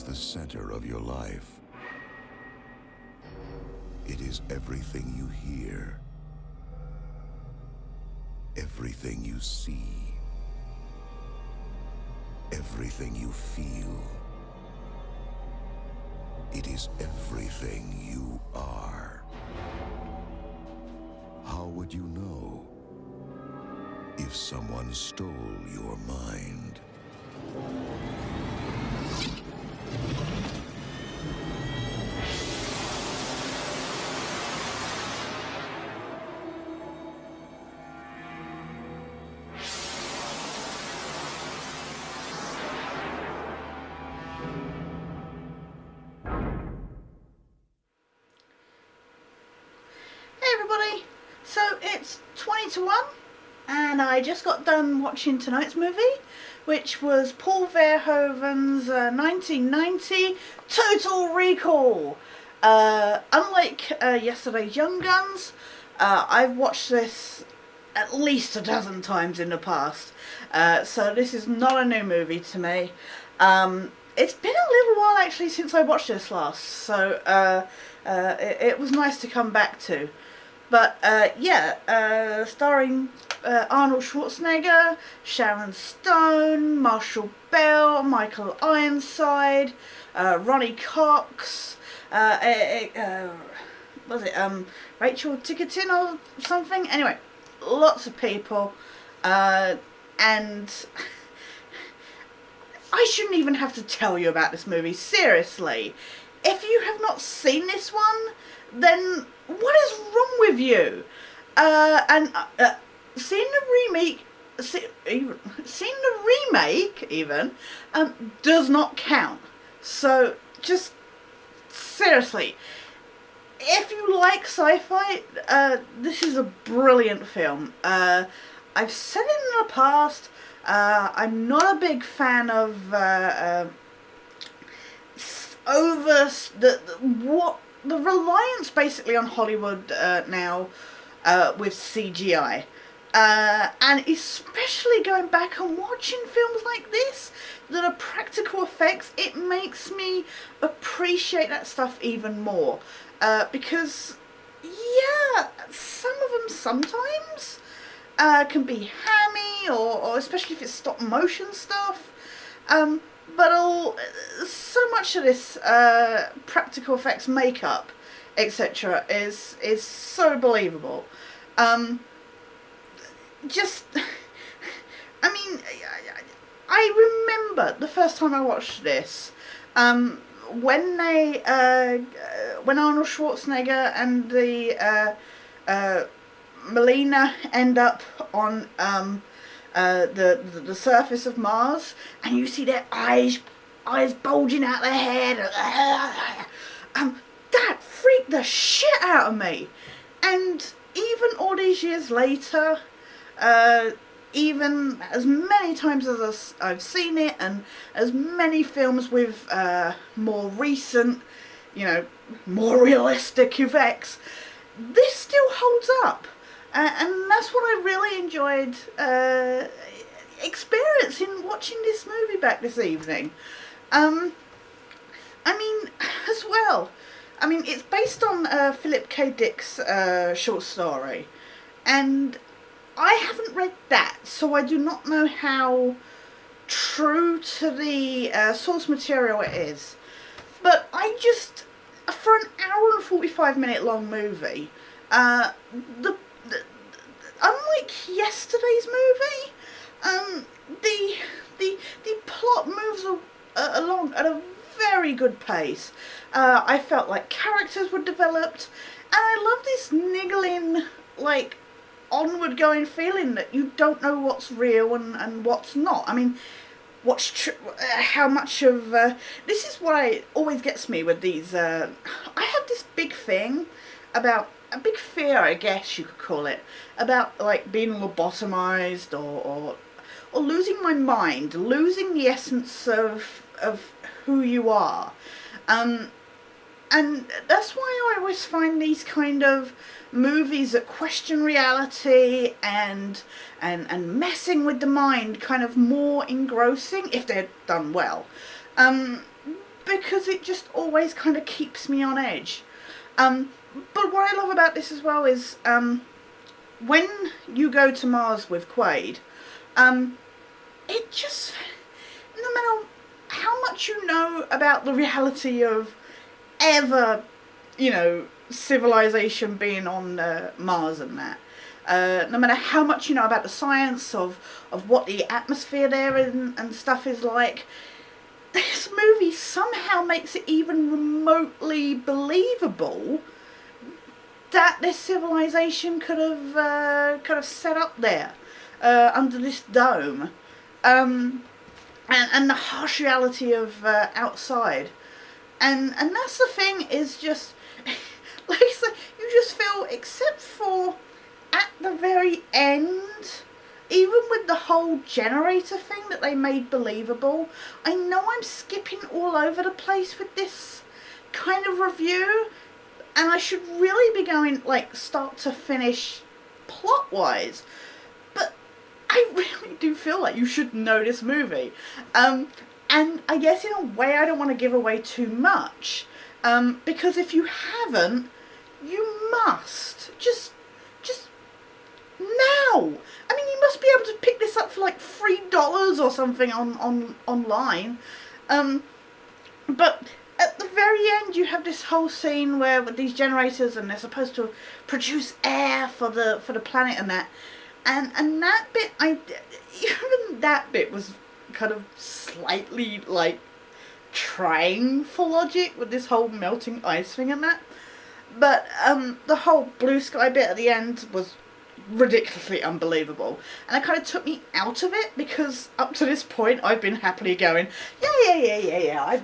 the center of your life. It is everything you hear, everything you see, everything you feel. It is everything you are. How would you know if someone stole your mind? Everybody, so it's 20 to 1 and I just got done watching tonight's movie, which was Paul Verhoeven's 1990 Total Recall. Unlike yesterday's Young Guns, I've watched this at least a dozen times in the past, so this is not a new movie to me. It's been a little while actually since I watched this last, so it was nice to come back to. But starring Arnold Schwarzenegger, Sharon Stone, Marshall Bell, Michael Ironside, Ronnie Cox, was it Rachel Ticotin or something? Anyway, lots of people, and I shouldn't even have to tell you about this movie, seriously. If you have not seen this one, then what is wrong with you? Seeing the remake even does not count. So just seriously, if you like sci-fi, this is a brilliant film. I've said it in the past. I'm not a big fan of the reliance basically on Hollywood now with CGI, and especially going back and watching films like this that are practical effects, it makes me appreciate that stuff even more, because yeah, some of them sometimes can be hammy, or especially if it's stop motion stuff, but so much of this practical effects makeup, etc. is so believable. I remember the first time I watched this, when Arnold Schwarzenegger and the Melina end up on the surface of Mars, and you see their eyes bulging out their head. That freaked the shit out of me. And even all these years later, even as many times as I've seen it, and as many films with more recent, more realistic effects, this still holds up. And that's what I really enjoyed experiencing watching this movie back this evening. As well, it's based on Philip K. Dick's short story, and I haven't read that, so I do not know how true to the source material it is. But for an hour and 45-minute long movie, unlike yesterday's movie, the plot moves along at a very good pace. I felt like characters were developed, and I love this niggling, onward going feeling that you don't know what's real and what's not. How much of this is what always gets me with these. I have this big thing about. A big fear, I guess you could call it, about being lobotomized or losing my mind, losing the essence of who you are, and that's why I always find these kind of movies that question reality and messing with the mind kind of more engrossing if they're done well. because it just always kind of keeps me on edge. But what I love about this as well is when you go to Mars with Quaid, it just, no matter how much you know about the reality of ever, civilization being on Mars and that, no matter how much you know about the science of what the atmosphere there and stuff is like, this movie somehow makes it even remotely believable that this civilization could have set up there under this dome, and the harsh reality of outside, and that's the thing, is just like I said, you just feel, except for at the very end, even with the whole generator thing that they made believable, I know I'm skipping all over the place with this kind of review, and I should really be going like start to finish plot wise, but I really do feel like you should know this movie, and I guess in a way I don't want to give away too much, because if you haven't, you must just now. I mean, you must be able to pick this up for like $3 or something online. But at the very end, you have this whole scene where with these generators, and they're supposed to produce air for the planet and that, and that bit, even that bit was kind of slightly like trying for logic with this whole melting ice thing and that. But the whole blue sky bit at the end was ridiculously unbelievable, and it kind of took me out of it, because up to this point I've been happily going, yeah,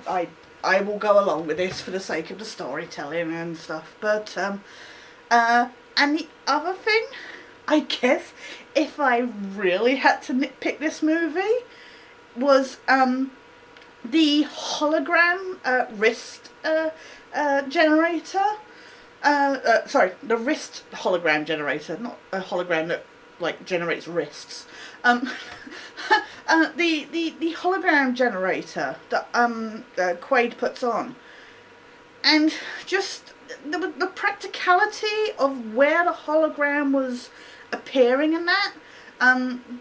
I will go along with this for the sake of the storytelling and stuff. But and the other thing, I guess, if I really had to nitpick this movie, was the hologram wrist generator. Sorry, the wrist hologram generator, not a hologram that like generates wrists. The hologram generator that Quaid puts on, and just the practicality of where the hologram was appearing in that,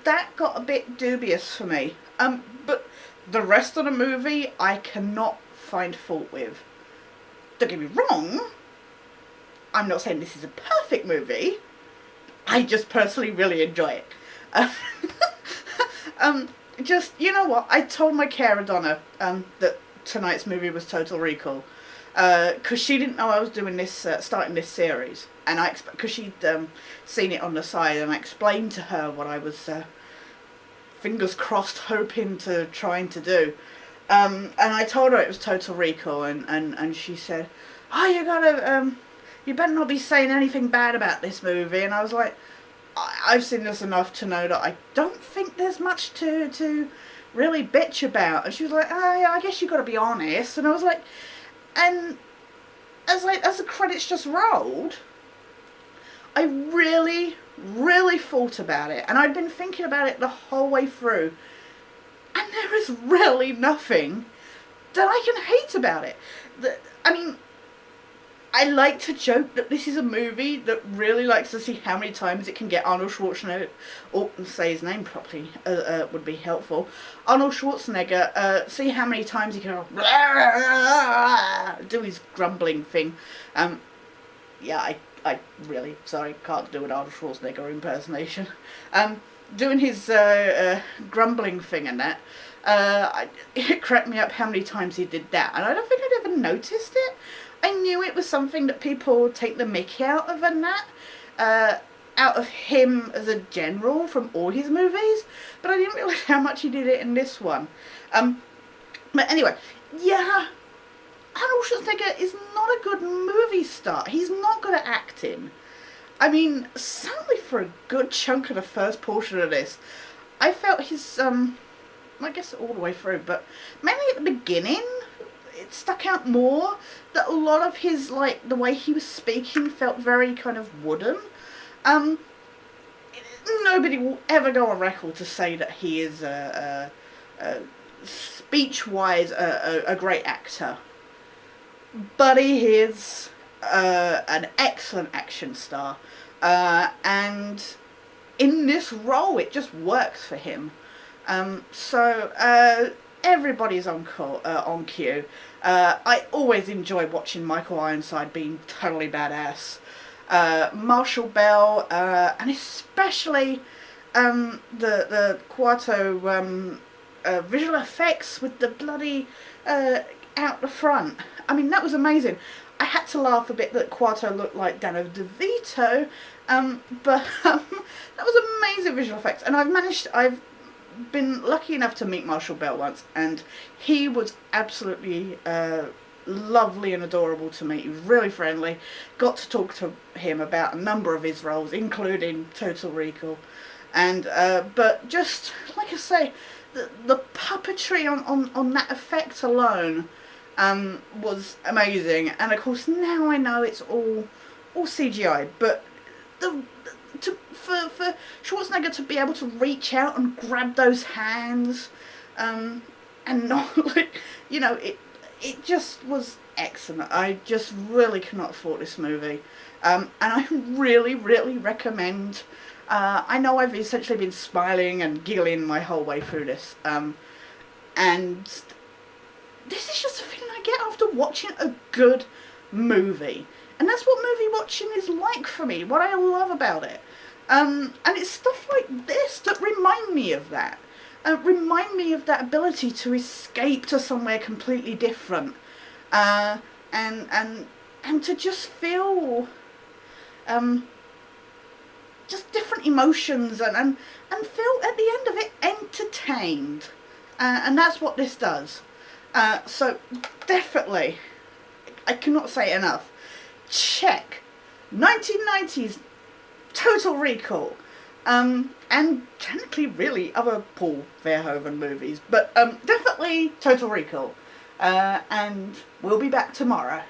that got a bit dubious for me. But the rest of the movie I cannot find fault with. Don't get me wrong, I'm not saying this is a perfect movie. I just personally really enjoy it. Just, you know what? I told my carer Donna that tonight's movie was Total Recall, because she didn't know I was doing this, starting this series, and because she'd seen it on the side, and I explained to her what I was fingers crossed hoping to trying to do, and I told her it was Total Recall, and she said, "Oh, you gotta you better not be saying anything bad about this movie." And I was like, I've seen this enough to know that I don't think there's much to really bitch about. And she was like, "Oh yeah, I guess you got to be honest." And I was like, and as the credits just rolled, I really thought about it, and I'd been thinking about it the whole way through, and there is really nothing that I can hate about it. I mean, I like to joke that this is a movie that really likes to see how many times it can get Arnold Schwarzenegger, or say his name properly, would be helpful. Arnold Schwarzenegger, see how many times he can do his grumbling thing. Yeah, I really, sorry, can't do an Arnold Schwarzenegger impersonation. Doing his grumbling thing and that, it cracked me up how many times he did that, and I don't think I'd ever noticed it. I knew it was something that people take the mickey out of and that, out of him as a general from all his movies, but I didn't realise how much he did it in this one. But anyway, yeah, Arnold Schwarzenegger is not a good movie star. He's not good at acting. I mean, certainly for a good chunk of the first portion of this, I felt his, I guess all the way through, but mainly at the beginning, it stuck out more that a lot of his, like, the way he was speaking felt very kind of wooden. Nobody will ever go on record to say that he is speech-wise a great actor, but he is an excellent action star, and in this role it just works for him. So everybody's on cue. I always enjoy watching Michael Ironside being totally badass. Marshall Bell, and especially the Kuato visual effects with the bloody out the front. I mean, that was amazing. I had to laugh a bit that Kuato looked like Danny DeVito, but that was amazing visual effects. And I've been lucky enough to meet Marshall Bell once, and he was absolutely lovely and adorable to meet. He was really friendly. Got to talk to him about a number of his roles, including Total Recall. And but just like I say, the puppetry on that effect alone was amazing. And of course now I know it's all CGI, but for Schwarzenegger to be able to reach out and grab those hands, and not like, you know, it just was excellent. I just really cannot fault this movie, and I really recommend. I know I've essentially been smiling and giggling my whole way through this, and this is just a feeling I get after watching a good movie. And that's what movie watching is like for me, what I love about it. And it's stuff like this that remind me of that. Remind me of that ability to escape to somewhere completely different. And to just feel just different emotions and feel at the end of it entertained. And that's what this does. So definitely, I cannot say it enough, check 1990s Total Recall, and technically really other Paul Verhoeven movies, but definitely Total Recall, and we'll be back tomorrow.